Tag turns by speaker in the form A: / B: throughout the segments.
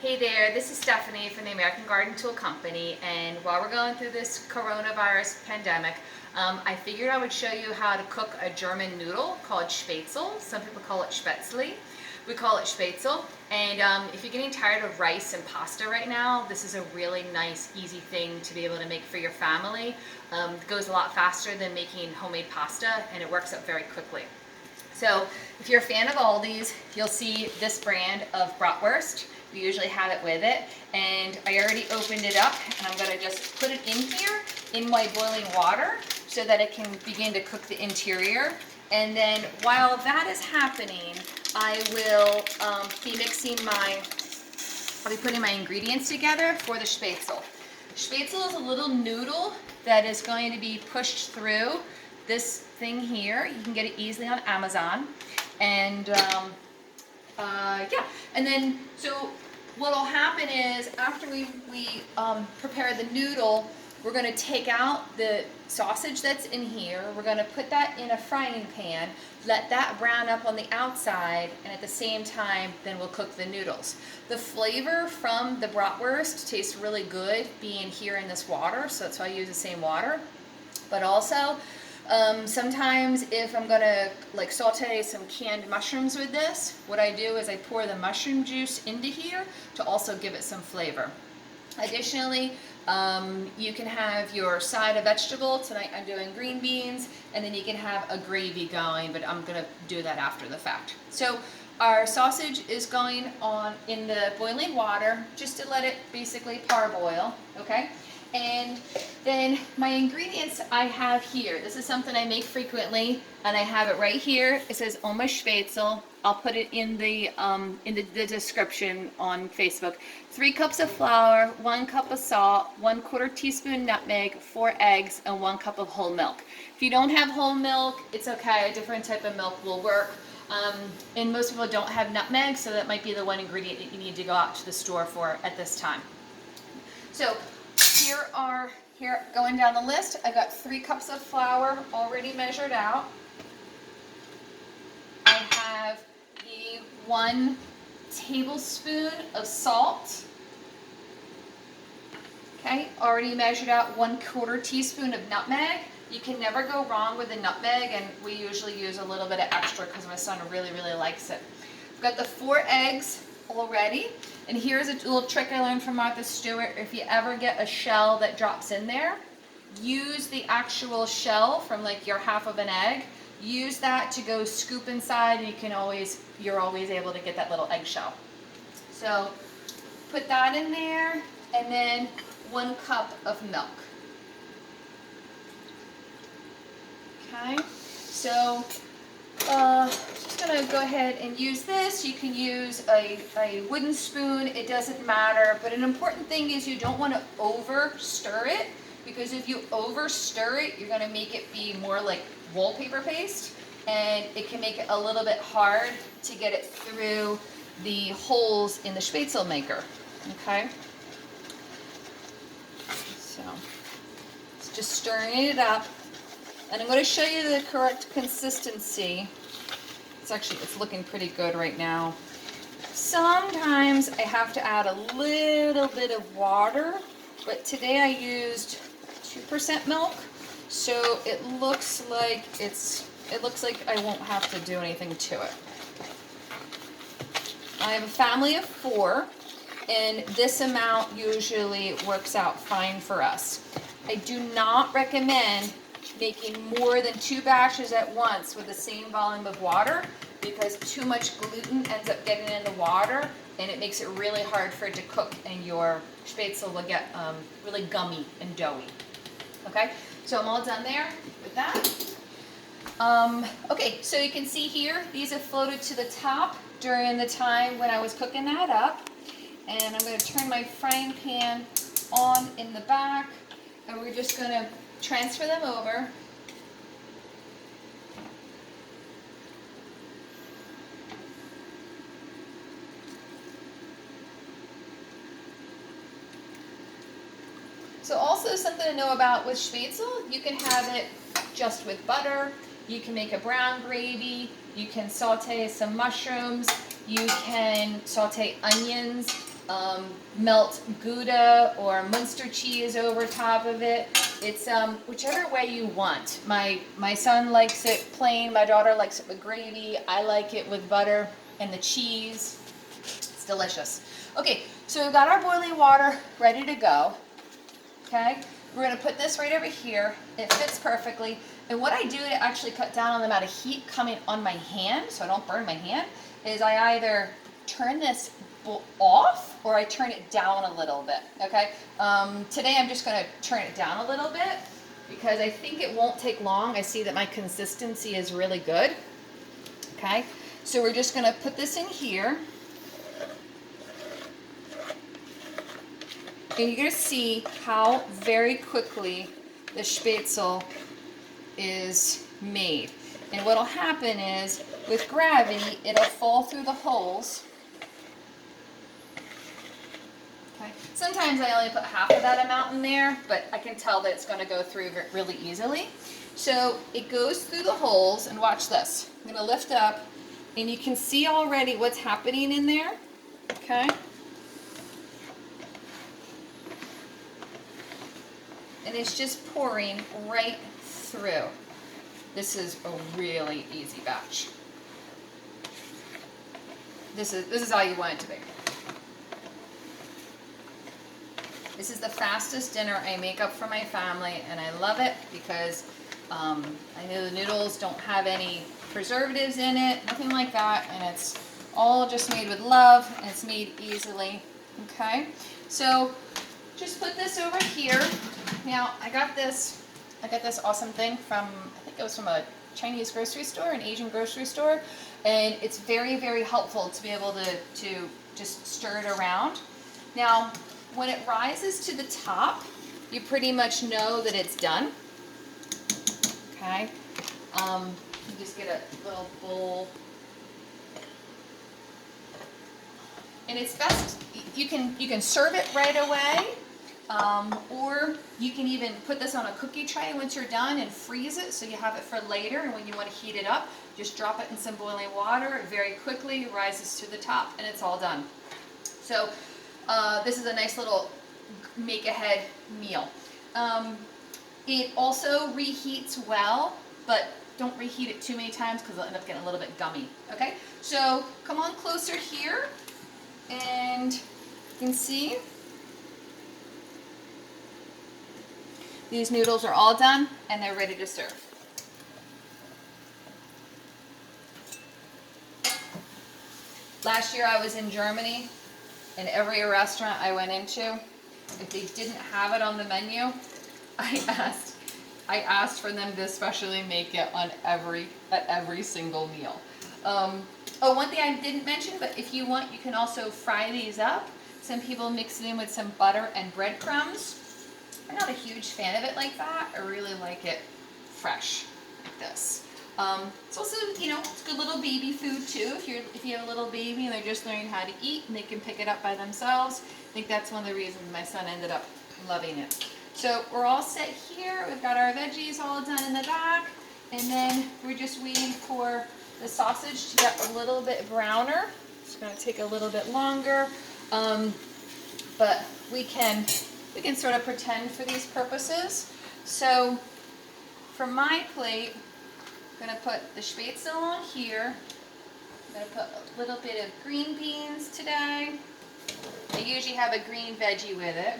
A: Hey there, this is Stephanie from the American Garden Tool Company, and while we're going through this coronavirus pandemic, I figured I would show you how to cook a German noodle called spaetzle. Some people call it spaetzle. We call it spaetzle, and if you're getting tired of rice and pasta right now, this is a really nice, easy thing to be able to make for your family. It goes a lot faster than making homemade pasta, and it works up very quickly. So if you're a fan of Aldi's, you'll see this brand of bratwurst. We usually have it with it, and I already opened it up, and I'm going to just put it in here in my boiling water so that it can begin to cook the interior. And then while that is happening, I will I'll be putting my ingredients together for the spaetzle. Spaetzle is a little noodle that is going to be pushed through this thing here. You can get it easily on Amazon. And yeah, and then so what will happen is after we prepare the noodle, we're going to take out the sausage that's in here. We're going to put that in a frying pan, let that brown up on the outside, and at the same time, then we'll cook the noodles. The flavor from the bratwurst tastes really good being here in this water, so that's why I use the same water. But also, sometimes if I'm gonna like saute some canned mushrooms with this, what I do is I pour the mushroom juice into here to also give it some flavor. Additionally, you can have your side of vegetable. Tonight I'm doing green beans, and then you can have a gravy going, but I'm gonna do that after the fact. So our sausage is going on in the boiling water just to let it basically parboil, okay? And then my ingredients I have here. This is something I make frequently, and I have it right here. It says Oma Spaetzle. I'll put it in the description on Facebook. 3 cups of flour, 1 cup of salt, 1/4 teaspoon nutmeg, 4 eggs, and 1 cup of whole milk. If you don't have whole milk, it's okay. A different type of milk will work. And most people don't have nutmeg, so that might be the one ingredient that you need to go out to the store for at this time. So here going down the list, I got 3 cups of flour already measured out. I have the 1 tablespoon of salt. Okay, already measured out 1/4 teaspoon of nutmeg. You can never go wrong with the nutmeg, and we usually use a little bit of extra because my son really, really likes it. I've got the 4 eggs already. And here's a little trick I learned from Martha Stewart. If you ever get a shell that drops in there, use the actual shell from like your half of an egg. Use that to go scoop inside, and you're always able to get that little eggshell. So put that in there, and then 1 cup of milk. Okay, so just gonna go ahead and use this. You can use a wooden spoon, it doesn't matter, but an important thing is you don't want to over stir it, because if you over stir it, you're gonna make it be more like wallpaper paste, and it can make it a little bit hard to get it through the holes in the spaetzle maker, okay? So, it's just stirring it up. And I'm going to show you the correct consistency. It's looking pretty good right now. Sometimes I have to add a little bit of water, but today I used 2% milk, so it looks like I won't have to do anything to it. I have a family of 4, and this amount usually works out fine for us. I do not recommend making more than 2 batches at once with the same volume of water, because too much gluten ends up getting in the water, and it makes it really hard for it to cook, and your spaetzle will get really gummy and doughy. Okay, so I'm all done there with that. Okay, so you can see here, these have floated to the top during the time when I was cooking that up. And I'm going to turn my frying pan on in the back, and we're just going to transfer them over. So also something to know about with spaetzle, you can have it just with butter, you can make a brown gravy, you can saute some mushrooms, you can saute onions, melt Gouda or Munster cheese over top of it. It's whichever way you want. My son likes it plain. My daughter likes it with gravy. I like it with butter and the cheese. It's delicious. Okay, so we've got our boiling water ready to go. Okay, we're going to put this right over here. It fits perfectly. And what I do to actually cut down on the amount of heat coming on my hand, so I don't burn my hand, is I either turn this off or I turn it down a little bit. Okay, today I'm just going to turn it down a little bit because I think it won't take long. I see that my consistency is really good. Okay, so we're just going to put this in here. And you're going to see how very quickly the spaetzle is made. And what will happen is, with gravity, it'll fall through the holes. Okay. Sometimes I only put half of that amount in there, but I can tell that it's going to go through really easily. So it goes through the holes, and watch this. I'm going to lift up, and you can see already what's happening in there. Okay. And it's just pouring right through. This is a really easy batch. This is how you want it to be. This is the fastest dinner I make up for my family, and I love it because I know the noodles don't have any preservatives in it, nothing like that, and it's all just made with love, and it's made easily. Okay, so just put this over here. Now I got this awesome thing from, I think it was from a Chinese grocery store, an Asian grocery store, and it's very, very helpful to be able to just stir it around. Now, when it rises to the top, you pretty much know that it's done. Okay, you just get a little bowl, and it's best you can serve it right away. Or you can even put this on a cookie tray once you're done and freeze it so you have it for later, and when you want to heat it up, just drop it in some boiling water. It very quickly rises to the top and it's all done. So this is a nice little make-ahead meal. It also reheats well, but don't reheat it too many times because it'll end up getting a little bit gummy. Okay, so come on closer here, and you can see these noodles are all done and they're ready to serve. Last year I was in Germany, and every restaurant I went into, if they didn't have it on the menu, I asked for them to especially make it on at every single meal. Oh, one thing I didn't mention, but if you want, you can also fry these up. Some people mix it in with some butter and breadcrumbs. I'm not a huge fan of it like that. I really like it fresh, like this. It's also, it's good little baby food too. If you have a little baby and they're just learning how to eat and they can pick it up by themselves. I think that's one of the reasons my son ended up loving it. So we're all set here. We've got our veggies all done in the back, and then we're just waiting for the sausage to get a little bit browner. It's going to take a little bit longer, but we can sort of pretend for these purposes. So for my plate, I'm going to put the spaetzle on here. I'm going to put a little bit of green beans today. I usually have a green veggie with it.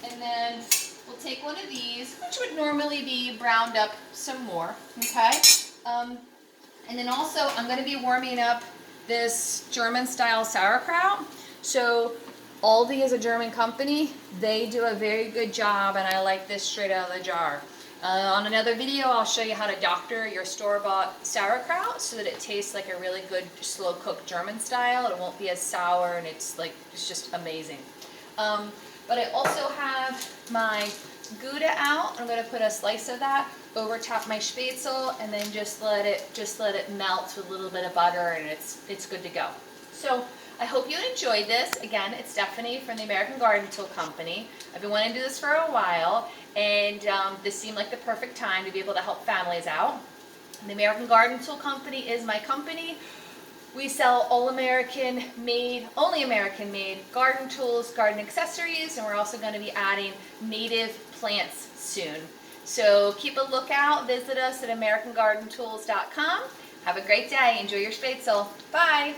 A: And then we'll take one of these, which would normally be browned up some more, okay? And then also I'm going to be warming up this German style sauerkraut. So Aldi is a German company. They do a very good job, and I like this straight out of the jar. On another video, I'll show you how to doctor your store-bought sauerkraut so that it tastes like a really good slow-cooked German style. It won't be as sour, and it's just amazing. But I also have my Gouda out. I'm going to put a slice of that over top my spaetzle, and then just let it melt with a little bit of butter, and it's good to go. So I hope you enjoyed this. Again, it's Stephanie from the American Garden Tool Company. I've been wanting to do this for a while, and this seemed like the perfect time to be able to help families out. The American Garden Tool Company is my company. We sell all American made, only American made garden tools, garden accessories, and we're also going to be adding native plants soon. So keep a lookout. Visit us at AmericanGardenTools.com. Have a great day. Enjoy your spaetzle. Bye.